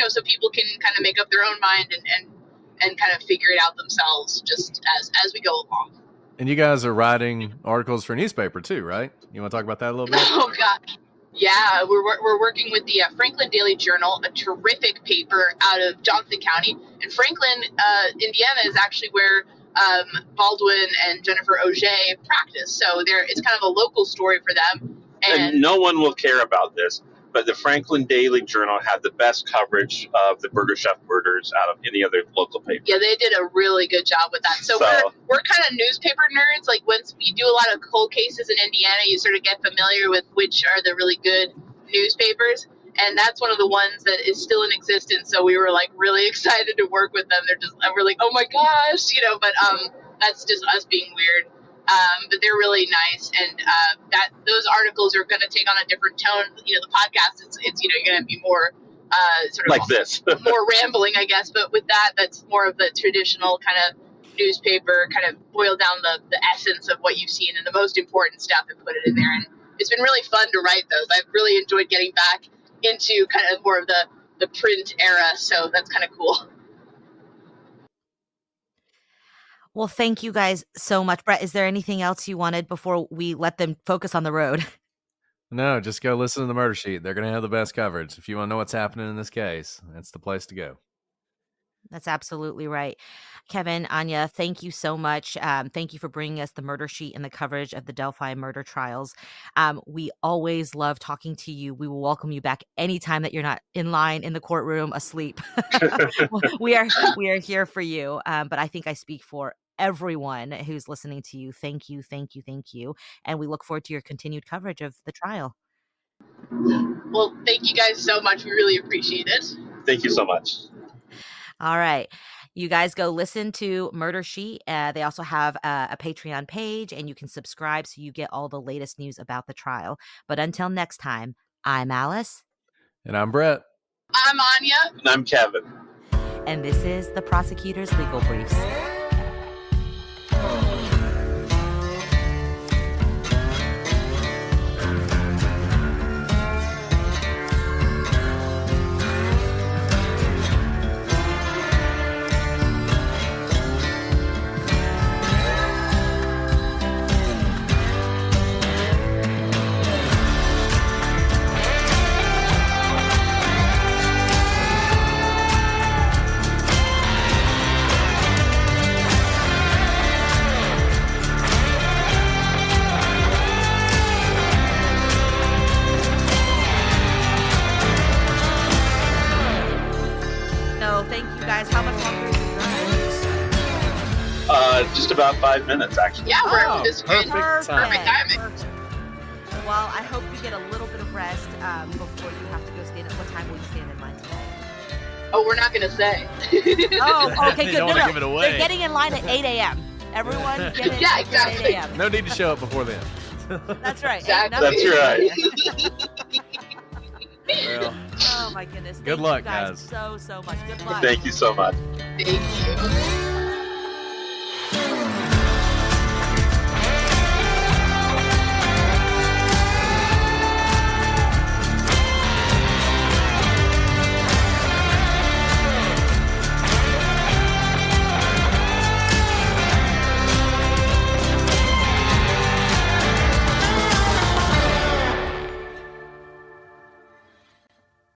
so people can kind of make up their own mind and kind of figure it out themselves, just as we go along. And you guys are writing articles for a newspaper too, right? You want to talk about that a little bit? Oh God. Yeah, we're working with the Franklin Daily Journal, a terrific paper out of Johnson County. And Franklin, Indiana is actually where Baldwin and Jennifer Auger practice. So it's kind of a local story for them. And no one will care about this, but the Franklin Daily Journal had the best coverage of the Burger Chef murders out of any other local paper. Yeah, they did a really good job with that. So we're kind of newspaper nerds. Like once we do a lot of cold cases in Indiana, you sort of get familiar with which are the really good newspapers. And that's one of the ones that is still in existence. So we were like really excited to work with them. We're like, oh my gosh, but that's just us being weird. But they're really nice, and those articles are going to take on a different tone. The podcast, it's you're going to be more sort of like this, more rambling, I guess. But with that's more of the traditional kind of newspaper, kind of boil down the essence of what you've seen and the most important stuff and put it in there. And it's been really fun to write those. I've really enjoyed getting back into kind of more of the print era, so that's kind of cool. Well, thank you guys so much. Brett, is there anything else you wanted before we let them focus on the road? No, just go listen to the Murder Sheet. They're going to have the best coverage. If you want to know what's happening in this case, that's the place to go. That's absolutely right. Kevin, Anya, thank you so much. Thank you for bringing us the Murder Sheet and the coverage of the Delphi murder trials. We always love talking to you. We will welcome you back anytime that you're not in line in the courtroom asleep. we are here for you. But I think I speak for everyone who's listening to you. Thank you. And we look forward to your continued coverage of the trial. Well, thank you guys so much. We really appreciate it. Thank you so much. All right. You guys go listen to Murder Sheet. They also have a Patreon page, and you can subscribe so you get all the latest news about the trial. But until next time, I'm Alice. And I'm Brett. I'm Anya. And I'm Kevin. And this is the Prosecutor's Legal Briefs. Thank you guys. How much longer is the drive? Just about 5 minutes, actually. Yeah, Oh, this perfect perfect time. timing. Perfect. Well, I hope you get a little bit of rest before you have to go stand. What time will you stand in line today? Oh, we're not gonna say. Oh, okay, They good. don't No, wanna no. give it away. They're getting in line at 8 a.m. Everyone get in Yeah, at exactly. 8 a.m. No need to show up before then. That's right. Exactly. Ain't That's nothing- Well, Oh my goodness. Good Thank luck, you guys guys. so much. Good luck. Thank you so much. Thank you.